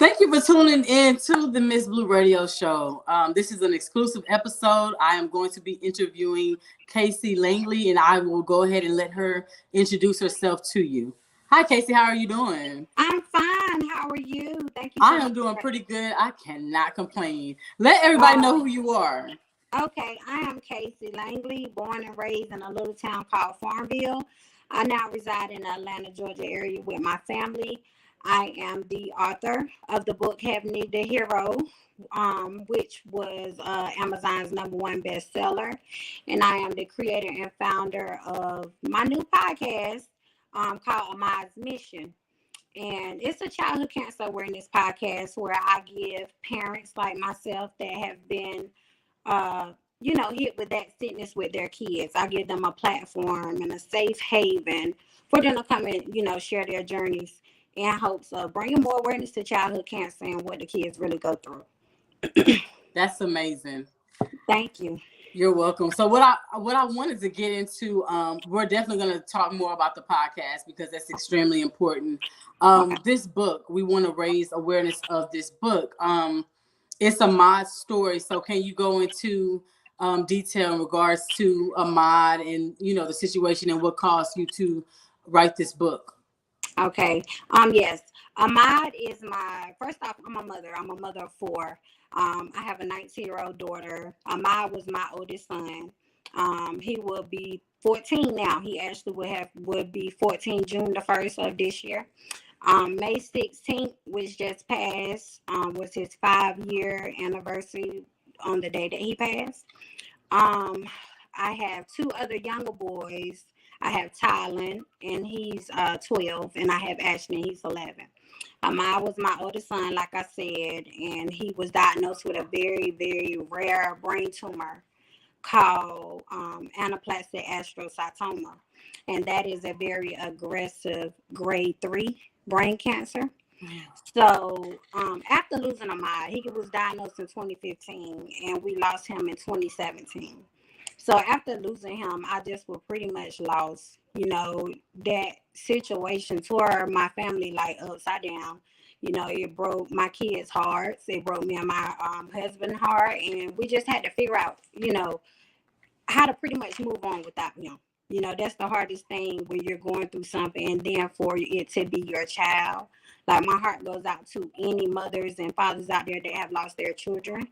Thank you for tuning in to the Miss Blue Radio Show. This is an exclusive episode. I am going to be interviewing Casey Langley, and I will go ahead and let her introduce herself to you. Hi, Casey. How are you doing? I'm fine. How are you? Thank you. I am doing pretty good. I cannot complain. Let everybody know who you are. Okay, I am Casey Langley, born and raised in a little town called Farmville. I now reside in the Atlanta, Georgia area with my family. I am the author of the book Heaven Need the Hero, which was Amazon's #1 bestseller. And I am the creator and founder of my new podcast called Ahmad's Mission. And it's a childhood cancer awareness podcast where I give parents like myself that have been hit with that sickness with their kids. I give them a platform and a safe haven for them to come and, share their journeys in hopes of bringing more awareness to childhood cancer and what the kids really go through. That's amazing. Thank you. You're welcome. So what I wanted to get into, we're definitely going to talk more about the podcast because that's extremely important. This book, we want to raise awareness of this book. It's Ahmad's story. So can you go into detail in regards to Ahmad and, the situation and what caused you to write this book? Okay. Yes. Ahmad is first off, I'm a mother. I'm a mother of 4. I have a 19-year-old daughter. Ahmad was my oldest son. He will be 14 now. He actually would be 14 June the 1st of this year. May 16th, which just passed, was his 5-year anniversary on the day that he passed. I have 2 other younger boys. I have Tylen, and he's 12, and I have Ashton, he's 11. Ahmad was my oldest son, like I said, and he was diagnosed with a very, very rare brain tumor called anaplastic astrocytoma, and that is a very aggressive grade 3 brain cancer. So after losing Ahmad, he was diagnosed in 2015, and we lost him in 2017. So after losing him, I just was pretty much lost. That situation tore my family like upside down. It broke my kids' hearts. It broke me and my husband's heart. And we just had to figure out, how to pretty much move on without him. That's the hardest thing when you're going through something and then for it to be your child. Like, my heart goes out to any mothers and fathers out there that have lost their children,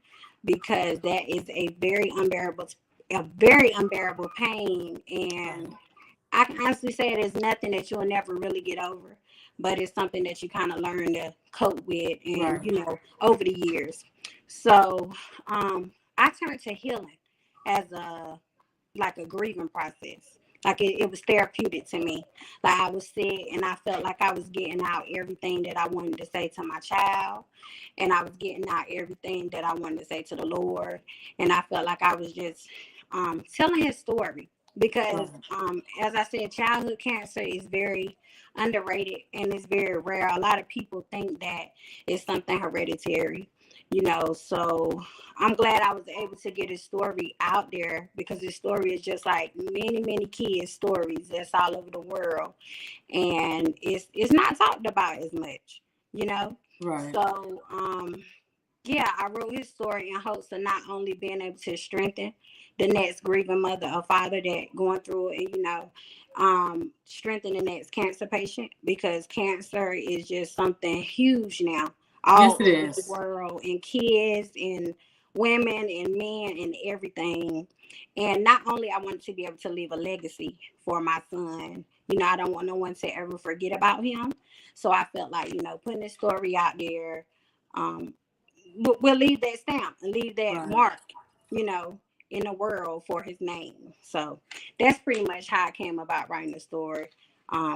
because that is a very unbearable pain. And I can honestly say it is nothing that you'll never really get over, but it's something that you kind of learn to cope with and, over the years. So I turned to healing as a grieving process. Like it was therapeutic to me. Like, I was sick and I felt like I was getting out everything that I wanted to say to my child. And I was getting out everything that I wanted to say to the Lord. And I felt like I was just telling his story. Because as I said, childhood cancer is very underrated and it's very rare. A lot of people think that it's something hereditary. So I'm glad I was able to get his story out there, because his story is just like many, many kids' stories that's all over the world. And it's not talked about as much, Right. So, I wrote his story in hopes of not only being able to strengthen the next grieving mother or father that going through it, strengthen the next cancer patient, because cancer is just something huge now. All over the world, and kids and women and men and everything. And not only I wanted to be able to leave a legacy for my son, I don't want no one to ever forget about him. So I felt like, putting this story out there, we'll leave that stamp and leave that mark, in the world for his name. So that's pretty much how I came about writing the story.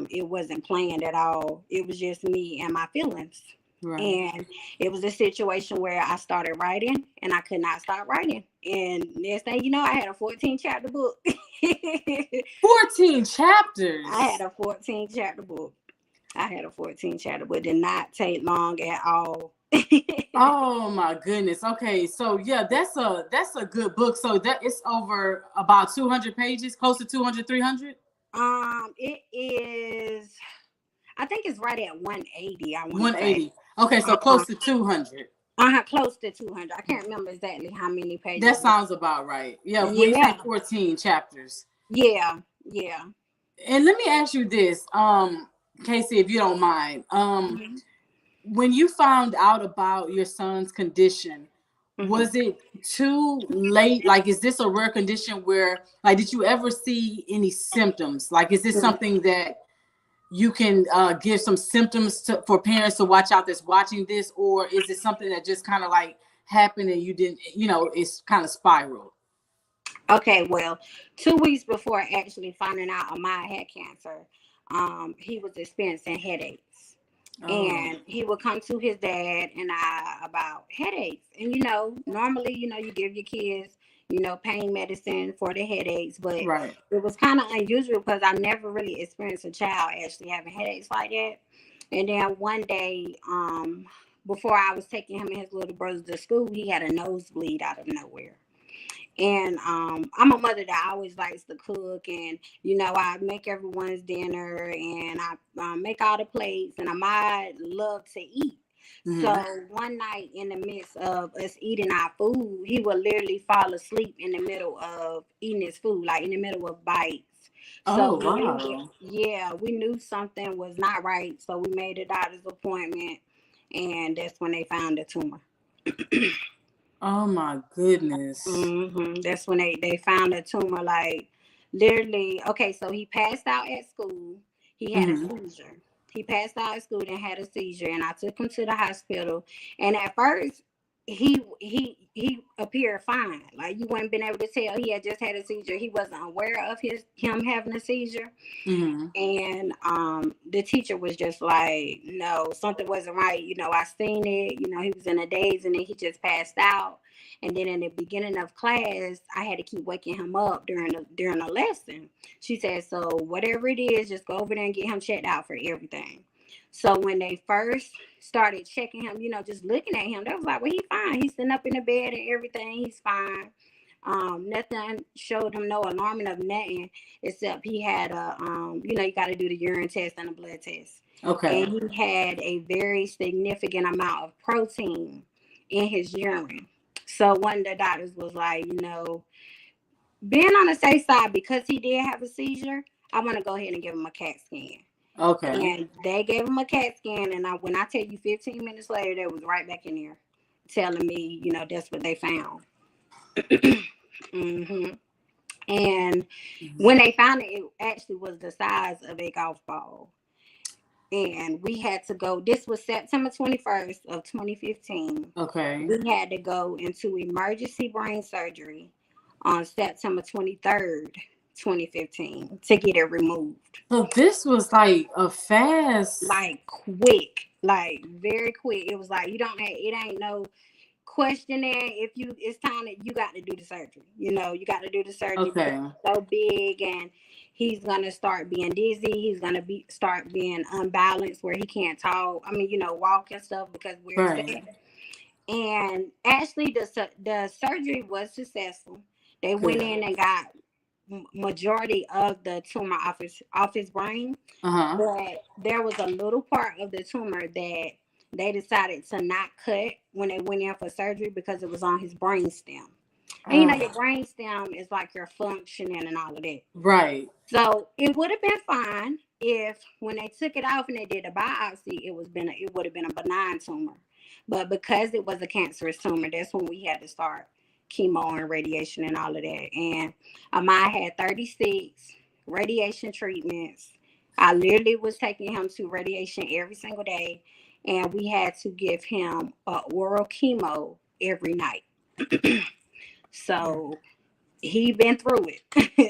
It wasn't planned at all. It was just me and my feelings. Right. And it was a situation where I started writing and I could not stop writing. And next thing you know, I had a 14-chapter book. 14 chapters? I had a 14-chapter book. It did not take long at all. Oh my goodness. Okay, so yeah, that's a good book. So that it's over about 200 pages, close to 200, 300? It is, I think it's right at 180. 180. Okay, so close to 200. Close to 200. I can't remember exactly how many pages. That sounds about right. Yeah, when you say Yeah. 14 chapters. Yeah. Yeah. And let me ask you this, Casey, if you don't mind. Mhm. When you found out about your son's condition, Mhm. was it too late? Like, is this a rare condition where, like, did you ever see any symptoms? Like, is this Mhm. something that you can give some symptoms for parents to watch out that's watching this, or is it something that just kind of like happened and you didn't, it's kind of spiraled? Okay, well, 2 weeks before actually finding out Amaya had cancer, he was experiencing headaches. Oh, And he would come to his dad and I about headaches. And normally, you give your kids, pain medicine for the headaches, but right. it was kind of unusual because I never really experienced a child actually having headaches like that. And then one day, before I was taking him and his little brothers to school, he had a nosebleed out of nowhere. And I'm a mother that always likes to cook, and I make everyone's dinner, and I make all the plates, and I might love to eat. So Mm-hmm. one night in the midst of us eating our food, he would literally fall asleep in the middle of eating his food, like in the middle of bites. Oh, So wow. we knew something was not right. So we made a doctor's appointment, and that's when they found the tumor. Oh my goodness. That's when they found a tumor. Like literally, okay. So he passed out at school. He had a Mm-hmm. seizure. He passed out at school and had a seizure, and I took him to the hospital. And at first, he appeared fine. Like you wouldn't been able to tell he had just had a seizure. He wasn't aware of him having a seizure. Mm-hmm. And the teacher was just like, no, something wasn't right. I seen it. He was in a daze, and then he just passed out. And then in the beginning of class, I had to keep waking him up during the lesson. She said, so whatever it is, just go over there and get him checked out for everything. So when they first started checking him, just looking at him, they was like, well, he's fine. He's sitting up in the bed and everything. He's fine. Nothing showed him, no alarming of nothing, except he had you got to do the urine test and a blood test. Okay. And he had a very significant amount of protein in his urine. So one of the doctors was like, being on the safe side, because he did have a seizure, I want to go ahead and give him a CAT scan. Okay. And they gave him a CAT scan, and when I tell you 15 minutes later, they was right back in there telling me, that's what they found. hmm And Mm-hmm. when they found it, it actually was the size of a golf ball. And we had to go, this was September 21st of 2015. Okay. We had to go into emergency brain surgery on September 23rd, 2015 to get it removed. So this was like a fast. Like quick, like very quick. It was like it ain't no questioning if it's time that you got to do the surgery. You got to do the surgery because Okay. it's so big, and he's gonna start being dizzy. He's gonna start being unbalanced where he can't talk. I mean, walk and stuff because where it's Right. at. And actually, the surgery was successful. They went Good. in and got majority of the tumor off his brain, Uh-huh. but there was a little part of the tumor that they decided to not cut when they went in for surgery because it was on his brain stem. And your brain stem is like your functioning and all of that. Right. So it would have been fine if when they took it off and they did a biopsy, it would have been a benign tumor. But because it was a cancerous tumor, that's when we had to start chemo and radiation and all of that. And Amai had 36 radiation treatments. I literally was taking him to radiation every single day, and we had to give him oral chemo every night. So he been through it.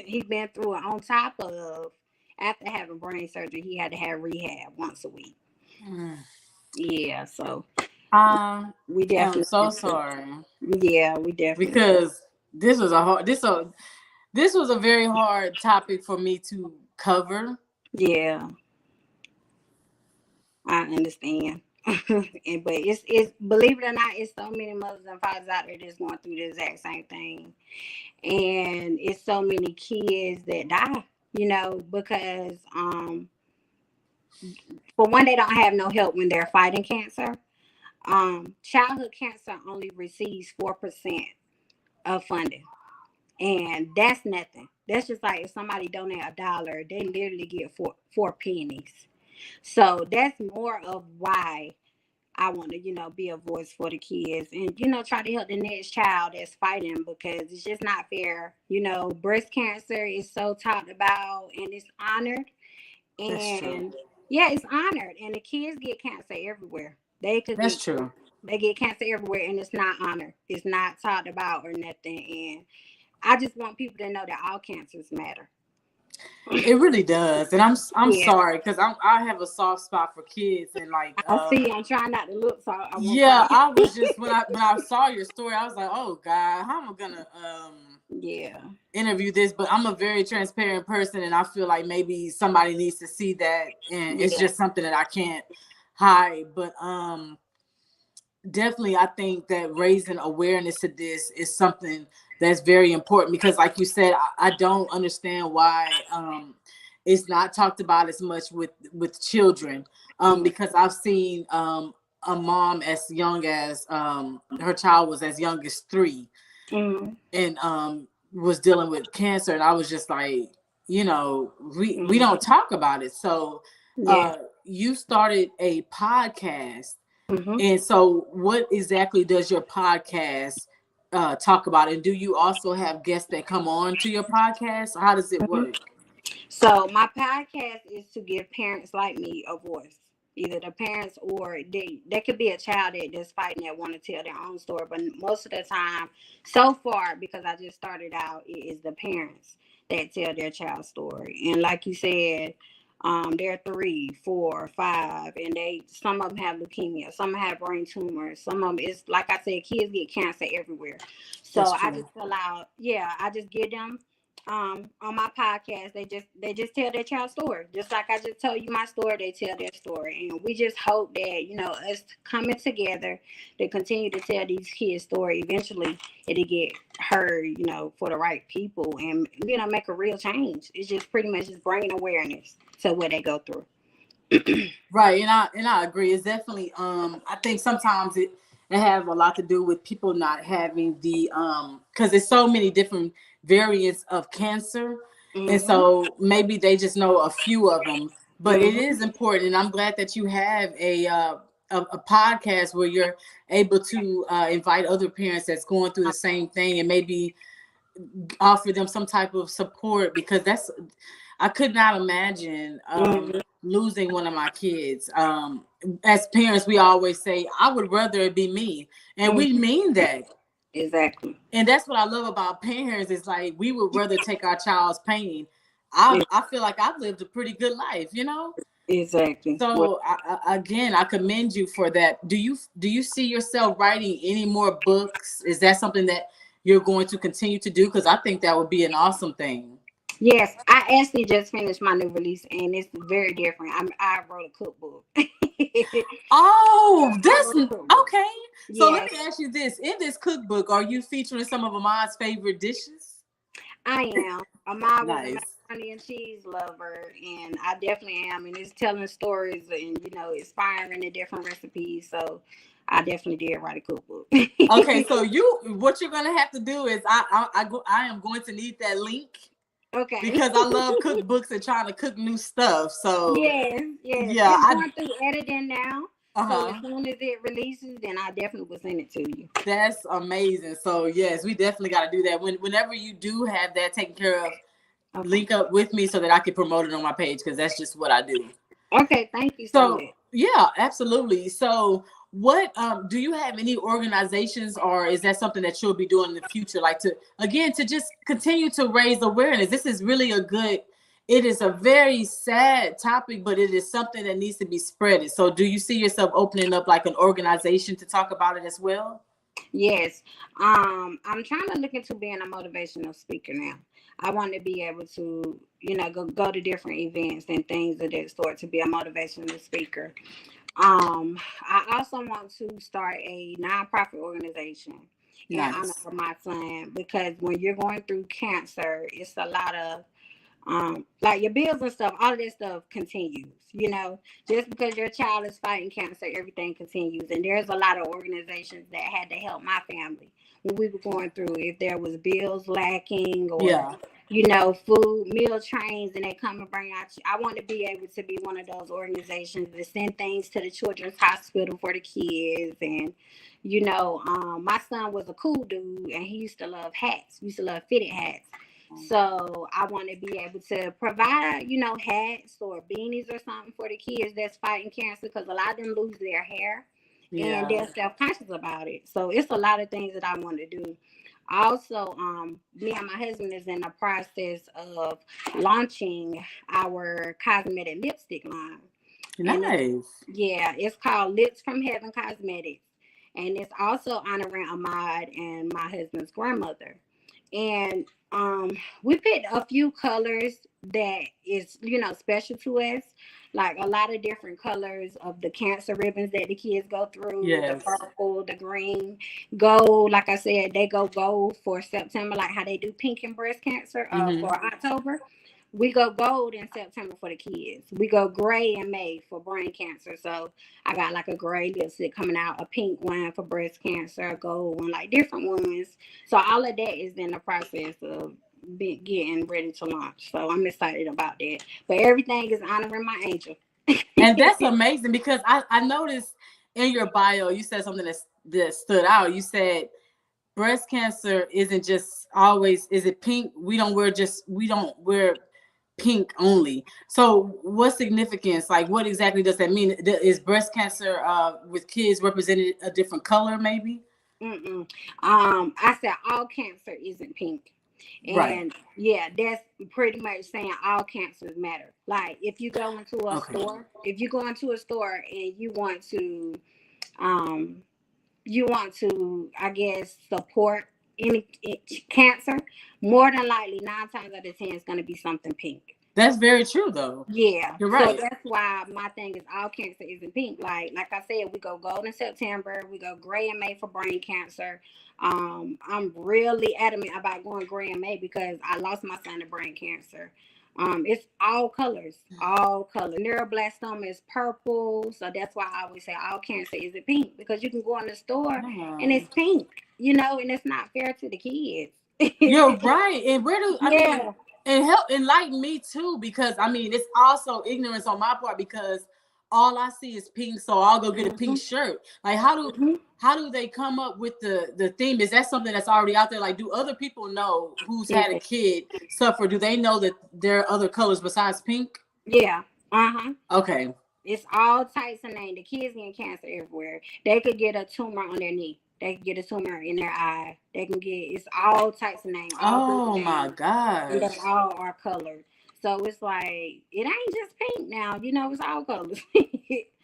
He been through it. On top of, after having brain surgery, he had to have rehab once a week. Mm. Yeah, so I we am so definitely, sorry yeah, we definitely, because this was a very hard topic for me to cover. yeah, I understand. But it's believe it or not, it's so many mothers and fathers out there that's going through the exact same thing, and it's so many kids that die, because for one, they don't have no help when they're fighting cancer. Childhood cancer only receives 4% of funding. And that's nothing. That's just like if somebody donate $1, they literally get four pennies. So that's more of why I want to, be a voice for the kids and, try to help the next child that's fighting, because it's just not fair. Breast cancer is so talked about and it's honored. That's true. And yeah, it's honored. And the kids get cancer everywhere. That's true. They get cancer everywhere, and it's not honored. It's not talked about or nothing. And I just want people to know that all cancers matter. It really does, and I'm Yeah. sorry because I have a soft spot for kids, and like I see. I'm trying not to look, so I won't yeah, cry. I was just when I saw your story, I was like, oh God, how am I gonna Yeah. interview this? But I'm a very transparent person, and I feel like maybe somebody needs to see that, and it's Yeah. just something that I can't hide. But definitely, I think that raising awareness to this is something that's very important because, like you said, I don't understand why it's not talked about as much with children. Because I've seen a mom as young as her child was as young as 3, and was dealing with cancer, and I was just like, we don't talk about it. So Yeah. you started a podcast. Mm-hmm. And so, what exactly does your podcast talk about? And do you also have guests that come on to your podcast? How does it work? So my podcast is to give parents like me a voice. Either the parents or they could be a child that's fighting that want to tell their own story. But most of the time, so far, because I just started out, it is the parents that tell their child's story. And like you said, they're 3, 4, 5, and some of them have leukemia, some have brain tumors, some of them, it's like I said, kids get cancer everywhere. So I just allow, I just give them on my podcast, they just tell their child's story, just like I just told you my story. They tell their story, and we just hope that us coming together to continue to tell these kids story, eventually it'll get heard, for the right people, and make a real change. It's just pretty much just bringing awareness to what they go through. Right, and I agree. It's definitely I think sometimes it have a lot to do with people not having the because there's so many different variants of cancer, and so maybe they just know a few of them. But it is important, and I'm glad that you have a podcast where you're able to invite other parents that's going through the same thing and maybe offer them some type of support, because I could not imagine losing one of my kids. As parents, we always say, I would rather it be me. And we mean that. Exactly. And that's what I love about parents. Is like, we would rather take our child's pain. I feel like I've lived a pretty good life, Exactly. So I commend you for that. Do you see yourself writing any more books? Is that something that you're going to continue to do? Because I think that would be an awesome thing. Yes, I actually just finished my new release, and it's very different. I wrote a cookbook. Oh, this okay. So Yes. let me ask you this: in this cookbook, are you featuring some of Ahmad's favorite dishes? I am. Ahmad was Nice. a macaroni and cheese lover, and I definitely am. And it's telling stories and inspiring the different recipes. So I definitely did write a cookbook. Okay, so what you're gonna have to do is I am going to need that link. Okay. Because I love cookbooks and trying to cook new stuff. So yes. yeah, I'm going through editing now. So Uh-huh. as soon as it releases, then I definitely will send it to you. That's amazing. So yes, we definitely got to do that. Whenever you do have that taken care of, Okay. link up with me so that I can promote it on my page, because that's just what I do. Okay, thank you so much. Yeah, absolutely. So what do you have any organizations, or is that something that you'll be doing in the future, like to just continue to raise awareness? This is really it is a very sad topic, but it is something that needs to be spreaded. So do you see yourself opening up like an organization to talk about it as well? Yes. I'm trying to look into being a motivational speaker now. I want to be able to, go to different events and things of that sort to be a motivational speaker. I also want to start a nonprofit organization in honor of my son, because when you're going through cancer, it's a lot of like your bills and stuff, all of that stuff continues. You know, just because your child is fighting cancer, everything continues. And there's a lot of organizations that had to help my family when we were going through. If there was bills lacking, or Yeah. you know, food meal trains, and they come and bring out. I want to be able to be one of those organizations that send things to the children's hospital for the kids. And you know, my son was a cool dude, and he used to love hats. He used to love fitted hats. So I want to be able to provide, you know, hats or beanies or something for the kids that's fighting cancer, because a lot of them lose their hair and Yeah. they're self-conscious about it. So it's a lot of things that I want to do. Also, me and my husband is in the process of launching our cosmetic lipstick line. And Nice. it's called Lips from Heaven Cosmetics. And it's also honoring Ahmad and my husband's grandmother. And we picked a few colors that is, you know, special to us, like a lot of different colors of the cancer ribbons that the kids go through, the Yes. purple, the green, gold. Like I said, they go gold for September, like how they do pink and breast cancer Mm-hmm. for October. We go gold in September for the kids. We go gray in May for brain cancer. So I got like a gray lipstick coming out, a pink one for breast cancer, a gold one, like different ones. So all of that is in the process of getting ready to launch. So I'm excited about that. But everything is honoring my angel. And that's amazing, because I noticed in your bio you said something that stood out. You said breast cancer isn't just always, is it pink? We don't wear pink only. So what significance, like what exactly does that mean? Is breast cancer with kids represented a different color maybe? Mm-mm. I said all cancer isn't pink. Right. And yeah, that's pretty much saying all cancers matter. Like if you go into a Okay. store, if you go into a store and um you want to, I guess, support any cancer, more than likely 9 times out of 10 it's going to be something pink. That's very true though. Yeah, You're so right. that's why my thing is all cancer isn't pink. Like I said, we go gold in September, we go gray in May for brain cancer. I'm really adamant about going gray in May because I lost my son to brain cancer. It's all colors, all colors. Neuroblastoma is purple, so that's why I always say all cancer isn't pink, because you can go in the store and Yeah. it's pink, you know, and it's not fair to the kids. You're right. And where do I mean, Yeah. and help enlighten me too, because I mean it's also ignorance on my part, because all I see is pink, so I'll go get a pink Mhm. shirt. Like how do Mhm. how do they come up with the theme? Is that something that's already out there? Like, do other people know who's had a kid suffer? Do they know that there are other colors besides pink? Yeah. Uh-huh. Okay. It's all types of names. The kids getting cancer everywhere. They could get a tumor on their knee. They can get a tumor in their eye. They can get, it's all types of names, all good Oh my names. And gosh. they all are colored. So it's like, it ain't just pink now. You know, it's all colors.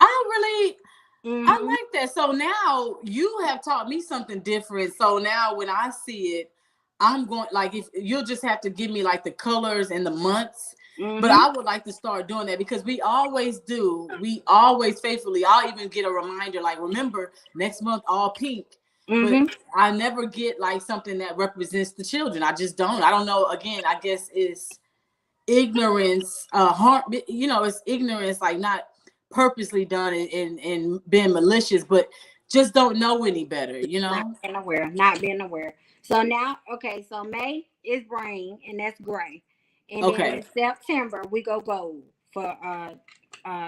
I really I Hmm. like that. So now you have taught me something different. So now when I see it, I'm going, like, if you'll just have to give me like the colors and the months. But Hmm. I would like to start doing that, because we always do. We always faithfully. I'll even get a reminder like, remember next month all pink. But Hmm. I never get like something that represents the children. I just don't. I don't know. Again, I guess it's ignorance, harm, it's ignorance, like not purposely done and being malicious, but just don't know any better, Not being aware. Not being aware. So now, okay, so May is brain, and that's gray. And then in Okay. September, we go gold for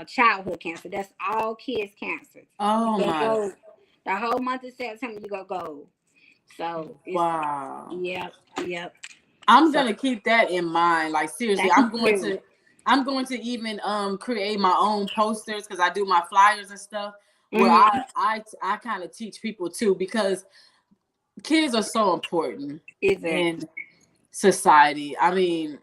childhood cancer. That's all kids' cancers. You Oh go my, gold. The whole month of September, you go gold. So it's, wow. yep, yep. I'm So gonna keep that in mind. Like seriously, thank you. I'm going to even create my own posters, because I do my flyers and stuff, where Mm-hmm. I kind of teach people too, because kids are so important Exactly. in society. I mean,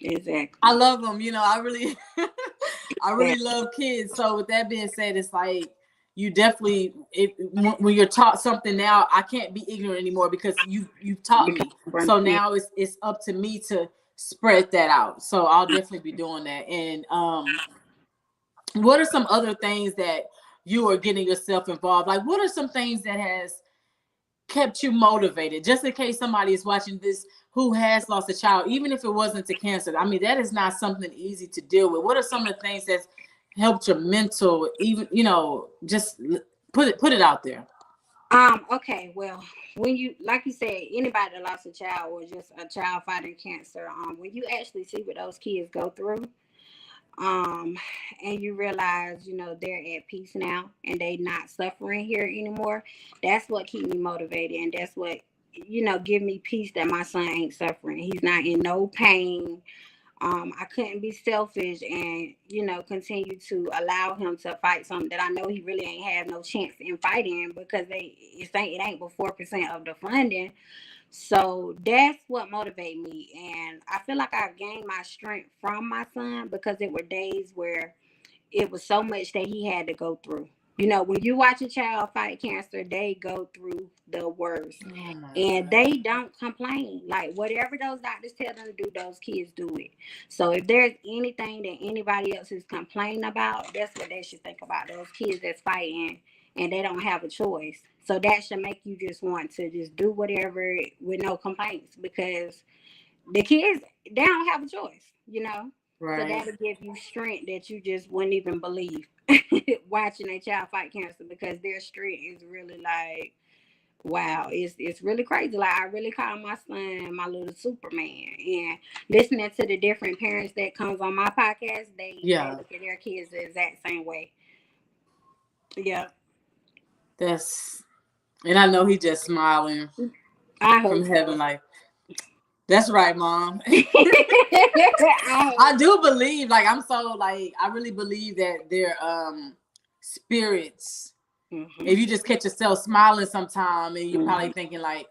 I Exactly. love them. I really, I Yeah. really love kids. So with that being said, it's like you definitely, when you're taught something now, I can't be ignorant anymore, because you've taught me. So Yeah. now it's up to me to spread that out. So I'll definitely be doing that. And what are some other things that you are getting yourself involved? Like, what are some things that has kept you motivated? Just in case somebody is watching this who has lost a child, even if it wasn't to cancer. I mean, that is not something easy to deal with. What are some of the things that helped your mental, even, just put it out there? Okay, well, when you, like you said, anybody that lost a child or just a child fighting cancer, when you actually see what those kids go through, and you realize, they're at peace now and they not suffering here anymore, that's what keep me motivated, and that's what, give me peace that my son ain't suffering. He's not in no pain. I couldn't be selfish and, continue to allow him to fight something that I know he really ain't have no chance in fighting, because it ain't but 4% of the funding. So that's what motivated me. And I feel like I've gained my strength from my son, because it were days where it was so much that he had to go through. When you watch a child fight cancer, they go through the worst. Oh my And God. they don't complain. Like, whatever those doctors tell them to do, those kids do it. So if there's anything that anybody else is complaining about, that's what they should think about. Those kids that's fighting and they don't have a choice. So that should make you just want to just do whatever with no complaints, because the kids, they don't have a choice. So Right. that'll give you strength that you just wouldn't even believe watching a child fight cancer, because their strength is really like, wow, it's really crazy. Like, I really call my son my little Superman. And listening to the different parents that comes on my podcast, they Yeah. look at their kids the exact same way. Yeah. And I know he just smiling I from hope heaven, so. like, that's right, Mom. I hope I do believe, like, I really believe that their spirits. Mm-hmm. If you just catch yourself smiling sometime, and you're probably thinking like,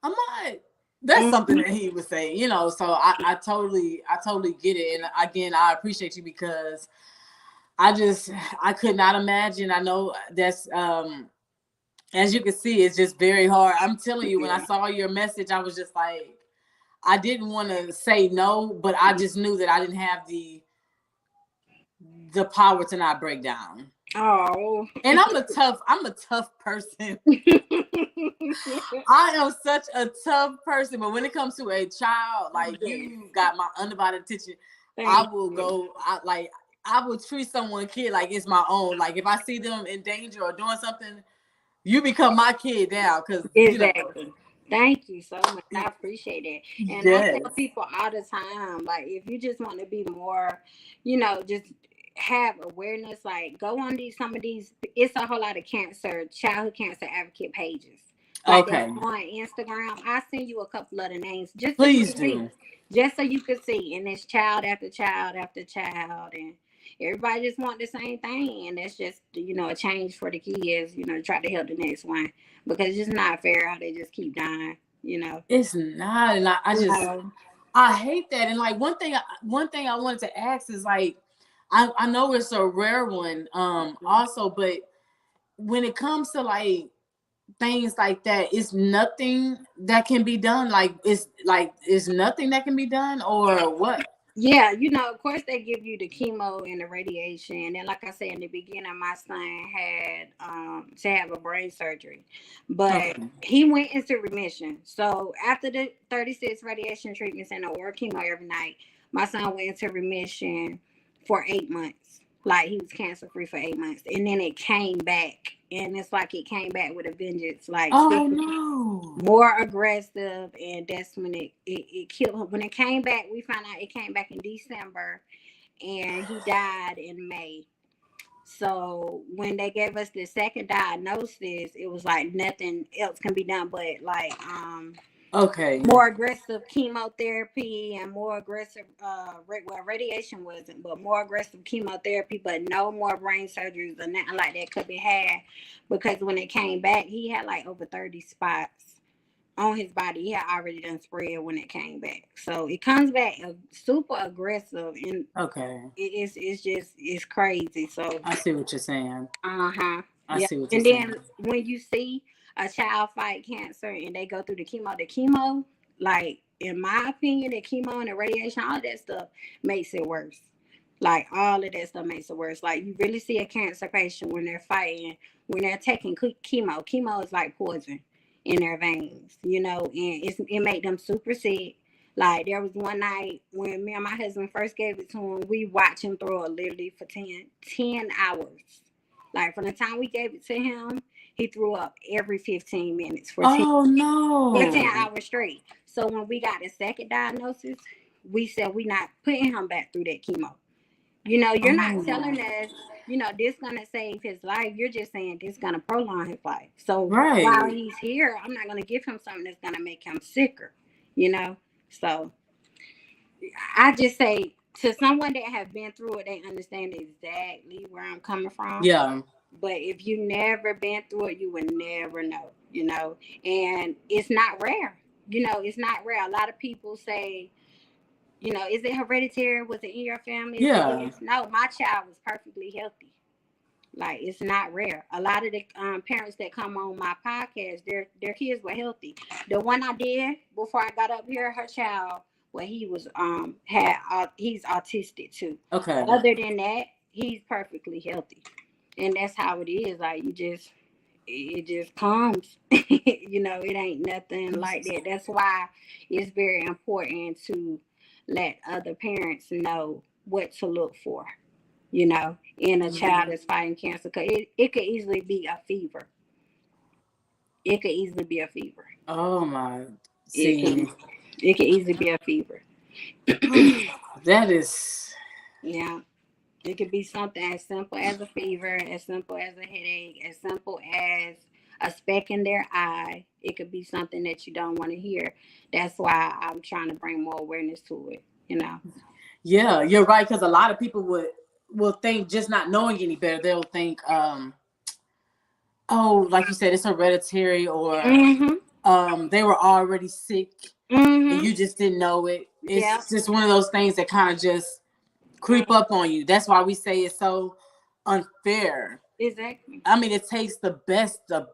I'm not. That's something that he would say, So I totally get it, and again, I appreciate you, because I could not imagine. I know that's as you can see, it's just very hard. I'm telling you, when I saw your message, I was just like, I didn't want to say no, but I just knew that I didn't have the power to not break down. Oh. And I'm a tough person. I am such a tough person, but when it comes to a child, like, you got my undivided attention. I will go. I will treat someone kid like it's my own. Like, if I see them in danger or doing something, you become my kid now, because Exactly. Thank you so much. I appreciate it. And I Yes. tell people all the time, like, if you just want to be more, just have awareness, like, go on some of these, it's a whole lot of childhood cancer advocate pages. Like, Okay. that's on Instagram. I'll send you a couple of the names just so you Please can see. do. Just so you can see. And it's child after child after child. And everybody just want the same thing. And that's just, a change for the kids, try to help the next one. Because it's just not fair how they just keep dying. It's not, and I hate that. And like, one thing I wanted to ask is, like, I know it's a rare one, also, but when it comes to like things like that, it's nothing that can be done. Like, it's nothing that can be done, or what? Yeah, of course they give you the chemo and the radiation. And then, like I said in the beginning, my son had to have a brain surgery. But Okay. he went into remission. So after the 36 radiation treatments and or chemo every night, my son went into remission for 8 months. Like, he was cancer free for 8 months. And then it came back. And it's like it came back with a vengeance. Like, Oh no. more aggressive, and that's when it killed him. When it came back, we found out it came back in December, and he died in May. So when they gave us the second diagnosis, it was like nothing else can be done but like Okay. more aggressive chemotherapy and more aggressive radiation wasn't, but more aggressive chemotherapy, but no more brain surgeries or nothing like that could be had, because when it came back, he had like over 30 spots on his body. He had already done spread when it came back. So it comes back super aggressive, and Okay. it's crazy. So I see what you're saying. I yeah. see what you're And saying. then when you see a child fight cancer and they go through the chemo, like, in my opinion, the chemo and the radiation, all that stuff makes it worse. Like, all of that stuff makes it worse. Like, you really see a cancer patient when they're fighting, when they're taking chemo. Chemo is like poison. in their veins, you know, and it made them super sick. Like there was one night when me and my husband first gave it to him, we watched him throw it literally for 10 hours. Like from the time we gave it to him, he threw up every 15 minutes for 10, Oh for 10 no. hours straight. So when we got the second diagnosis, we said we not putting him back through that chemo. You know, you're not telling us, you know, this gonna save his life. You're just saying this gonna prolong his life. So while Right. he's here, I'm not gonna give him something that's gonna make him sicker. You know, so I just say to someone that have been through it, they understand exactly where I'm coming from. Yeah. But if you never been through it, you would never know. You know, and it's not rare. You know, it's not rare. A lot of people say, you know, is it hereditary? Was it in your family? Is it Yeah. this? No, my child was perfectly healthy. Like it's not rare. A lot of the parents that come on my podcast, their kids were healthy. The one I did before I got up here, her child, well, he was he's autistic too. Okay. Other than that, he's perfectly healthy, and that's how it is. Like it just comes. You know, it ain't nothing like that. That's why it's very important to let other parents know what to look for, you know, in a child that's fighting cancer. Because it could easily be a fever. It could easily be a fever. Oh my. It See. can it could easily be a fever. That is. Yeah. It could be something as simple as a fever, as simple as a headache, as simple as a speck in their eye. It could be something that you don't want to hear. That's why I'm trying to bring more awareness to it, you know. Yeah, you're right. Because a lot of people will think, just not knowing any better, they'll think, oh, like you said, it's hereditary, or they were already sick and you just didn't know it. Yeah. It's just one of those things that kind of just creep up on you. That's why we say it's so unfair. Exactly. I mean, it takes the best of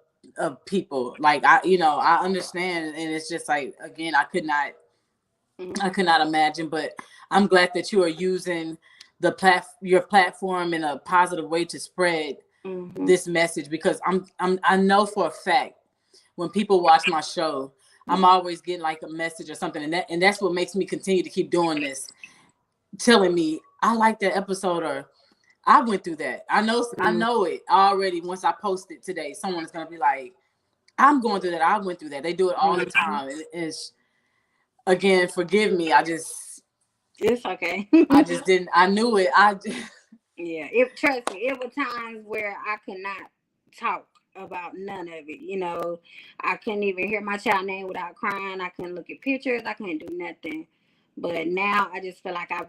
people. Like I understand, and it's just like, again, I could not imagine. But I'm glad that you are using your platform in a positive way to spread this message, because I know for a fact when people watch my show, I'm always getting like a message or something, and that's what makes me continue to keep doing this, telling me I like that episode, or I went through that. I know it already. Once I post it today, someone's gonna be like, I'm going through that. I went through that. They do it all the time. It's, again, forgive me. It's okay. I just didn't. I knew it. Yeah. Trust me, it were times where I could not talk about none of it. You know, I couldn't even hear my child name without crying. I couldn't look at pictures. I couldn't do nothing. But now I just feel like I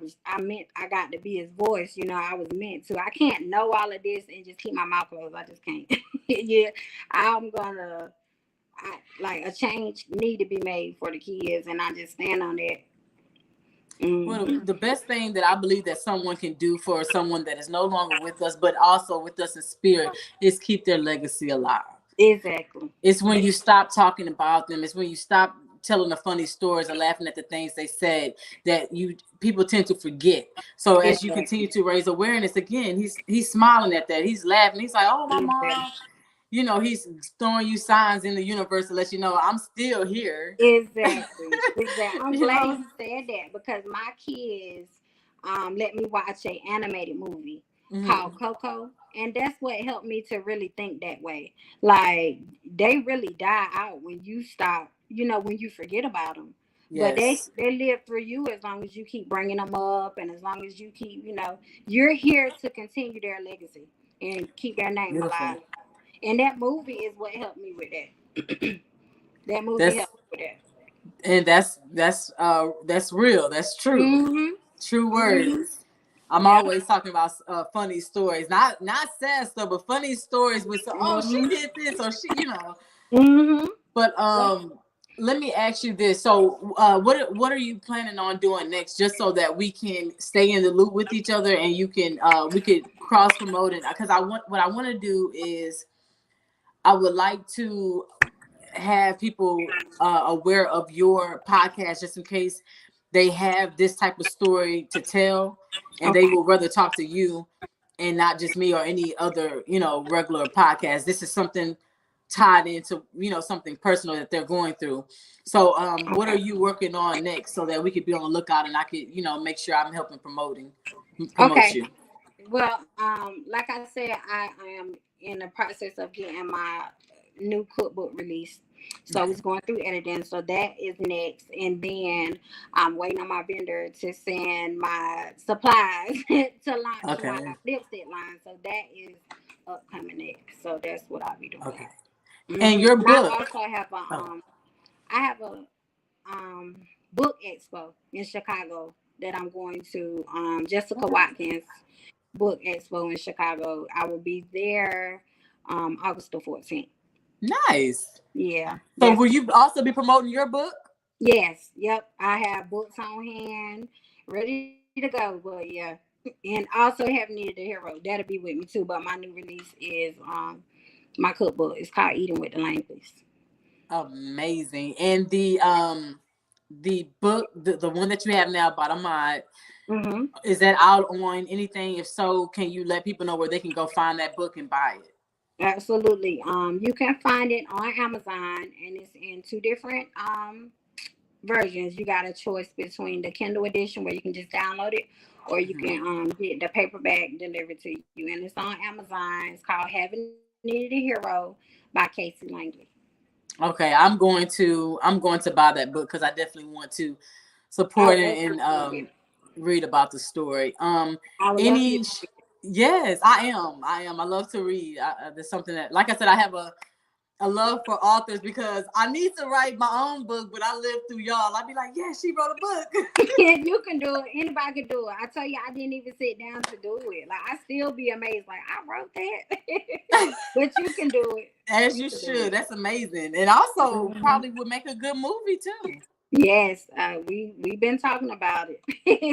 got to be his voice. You know, I was meant to. I can't know all of this and just keep my mouth closed. I just can't. Yeah, I'm gonna. Like a change need to be made for the kids, and I just stand on that. Well, the best thing that I believe that someone can do for someone that is no longer with us, but also with us in spirit, is keep their legacy alive. Exactly. It's when you stop talking about them. It's when you stop telling the funny stories or laughing at the things they said that people tend to forget. So as you continue to raise awareness, again, he's smiling at that. He's laughing. He's like, oh, my mom. You know, he's throwing you signs in the universe to let you know I'm still here. Exactly. I'm glad you said that, because my kids let me watch an animated movie called Coco, and that's what helped me to really think that way. Like they really die out when you stop, you know, when you forget about them. But they live through you as long as you keep bringing them up, and as long as you keep, you know, you're here to continue their legacy and keep their name alive. And that movie is what helped me with that. That movie helped me with that. And that's real. That's true. True words. I'm always talking about funny stories, not sad stuff, but funny stories with she did this, or she, you know. But let me ask you this. So what are you planning on doing next, just so that we can stay in the loop with each other, and you can we could cross promote it? Because what I want to do is, I would like to have people aware of your podcast, just in case they have this type of story to tell, and they will rather talk to you and not just me or any other, you know, regular podcast. This is something tied into, something personal that they're going through. So what are you working on next so that we could be on the lookout and I could, make sure I'm helping promote Okay. you? Well, like I said, I am in the process of getting my new cookbook released. So Okay. it's going through editing. So that is next. And then I'm waiting on my vendor to send my supplies to launch my Okay. lipstick line. So that is upcoming next. So that's what I'll be doing. Okay. And your And I book. also have Oh, a um book expo in Chicago that I'm going to. Jessica okay. Watkins book expo in Chicago. I will be there August the 14th. Nice. Yeah, So that's will you also be promoting your book? yes, yep. I have books on hand, ready to go. But yeah, and also have needed a hero. That'll be with me too. But my new release is my cookbook. It's called Eating with the Langleys. Amazing. And the book, the one that you have now, Bottom Mod, Mm-hmm. is that out on anything? If so, can you let people know where they can go find that book and buy it? Absolutely. You can find it on Amazon, and it's in two different versions. You got a choice between the Kindle edition where you can just download it, or you Mhm. can get the paperback delivered to you. And it's on Amazon. It's called Haven't Needed a Hero by Casey Langley. Okay, I'm going to buy that book because I definitely want to Oh, support it and absolutely. read about the story. I would love for you. Any Yes, I love to read. There's something that, like I said, I have a love for authors because I need to write my own book, but I live through y'all. I'd be like, yeah, she wrote a book. You can do it. Anybody can do it. I tell you, I didn't even sit down to do it. Like I still be amazed. Like I wrote that, but you can do it. As You you can do should. it. That's amazing. And also Mhm. probably would make a good movie too. Yes, we've been talking about it.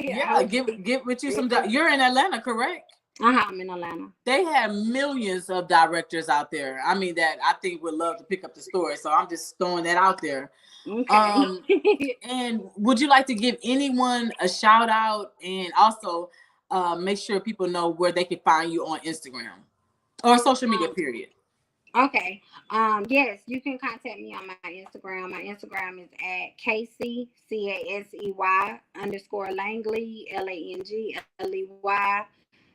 Yeah, Hopefully, get with you some. very soon. You're in Atlanta, correct? I'm in Atlanta. They have millions of directors out there. I mean, that I think would love to pick up the story. So I'm just throwing that out there. Okay. Um, and would you like to give anyone a shout out and also make sure people know where they can find you on Instagram or social media, um, period? okay. Yes, you can contact me on my Instagram. My Instagram is at Casey CASEY underscore Langley LANGLEY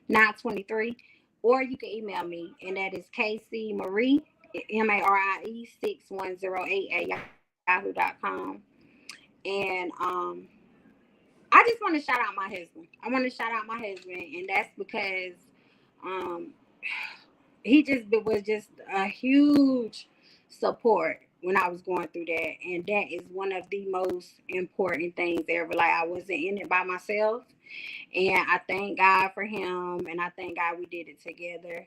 923. Or you can email me, and that is Casey Marie MARIE 6108 at yahoo.com. And I just want to shout out my husband. I want to shout out my husband, and that's because um, he just was just a huge support when I was going through that, and that is one of the most important things ever. Like I wasn't in it by myself, and I thank God for him, and I thank God we did it together.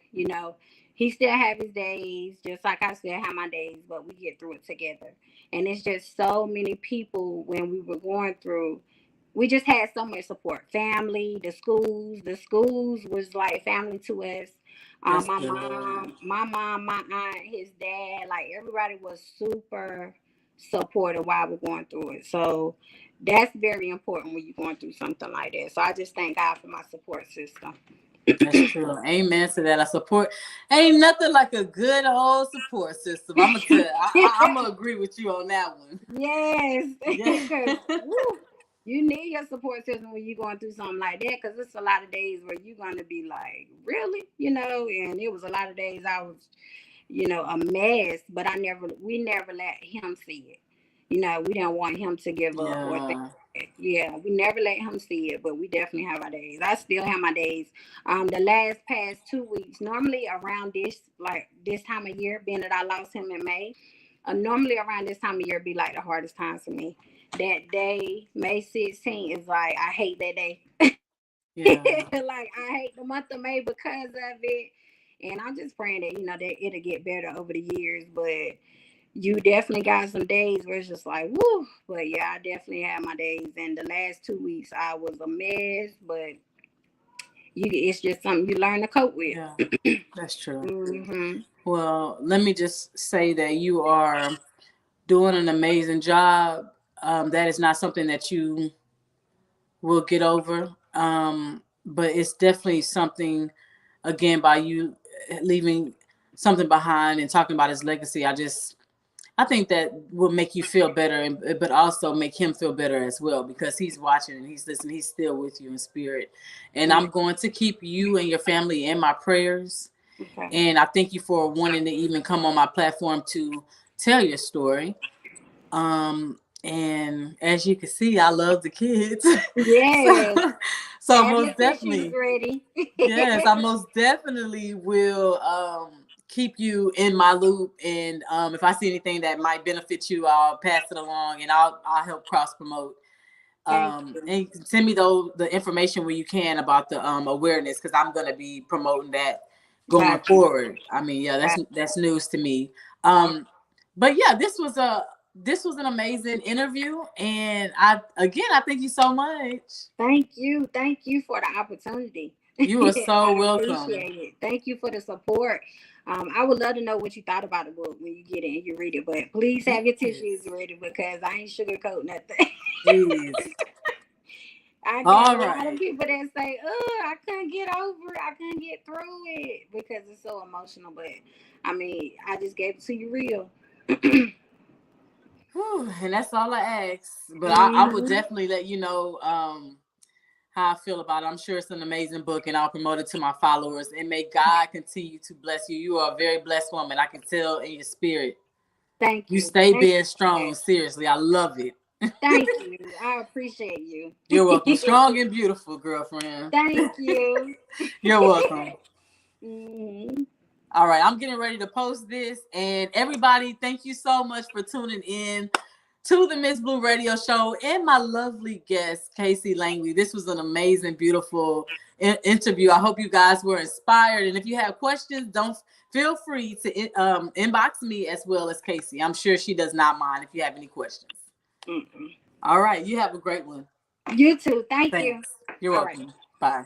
He still have his days, just like I still have my days, but we get through it together. And it's just so many people when we were going through. We just had so much support. Family, the schools was like family to us. That's My good. mom, my aunt, his dad, like everybody was super supportive while we're going through it. So that's very important when you're going through something like that. So I just thank God for my support system. That's true. Amen to that. I support. Ain't nothing like a good old support system. I'm gonna tell. I'm gonna agree with you on that one. Yes, Yeah. because you need your support system when you're going through something like that. Because it's a lot of days where you're gonna be like, really, and it was a lot of days I was, a mess. But we never let him see it. We didn't want him to give up or think. Yeah. Yeah, we never let him see it, but we definitely have our days. I still have my days. The past 2 weeks, normally around this time of year, being that I lost him in May, normally around this time of year be like the hardest times for me. That day, May 16th, is like I hate that day. Yeah. Like I hate the month of May because of it. And I'm just praying that that it'll get better over the years, but you definitely got some days where it's just like, woo. But yeah, I definitely had my days. And the last 2 weeks, I was a mess. But it's just something you learn to cope with. Yeah. That's true. Mm-hmm. Well, let me just say that you are doing an amazing job. That is not something that you will get over. But it's definitely something, again, by you leaving something behind and talking about his legacy, I think that will make you feel better, but also make him feel better as well, because he's watching and he's listening. He's still with you in spirit. And I'm going to keep you and your family in my prayers. Okay. And I thank you for wanting to even come on my platform to tell your story. And as you can see, I love the kids. Yes. So most definitely, ready. Yes, I most definitely will keep you in my loop, and if I see anything that might benefit you, I'll pass it along, and I'll help cross promote. And send me the information where you can about the awareness, because I'm going to be promoting that going forward. I mean, yeah, that's news to me. But yeah, this was an amazing interview, and I thank you so much. Thank you for the opportunity. You are so welcome. Appreciate it. Thank you for the support. I would love to know what you thought about the book when you get it and you read it, but please have your tissues ready, because I ain't sugarcoat nothing. Please. I got a lot of people that say, "Oh, I couldn't get over it. I couldn't get through it because it's so emotional." But I mean, I just gave it to you real. Whew, and that's all I ask. But I will definitely let you know how I feel about it. I'm sure it's an amazing book, and I'll promote it to my followers. And may God continue to bless you. You are a very blessed woman. I can tell in your spirit. Thank you. You stay being strong. Seriously, I love it. Thank you. I appreciate you. You're welcome. Strong and beautiful, girlfriend. Thank you. You're welcome. All right, I'm getting ready to post this. And everybody, thank you so much for tuning in to the Miss Blue Radio Show and my lovely guest, Casey Langley. This was an amazing, beautiful interview. I hope you guys were inspired. And if you have questions, don't feel free to inbox me as well as Casey. I'm sure she does not mind if you have any questions. All right, you have a great one. You too. Thanks. You. You're welcome. Right. Bye.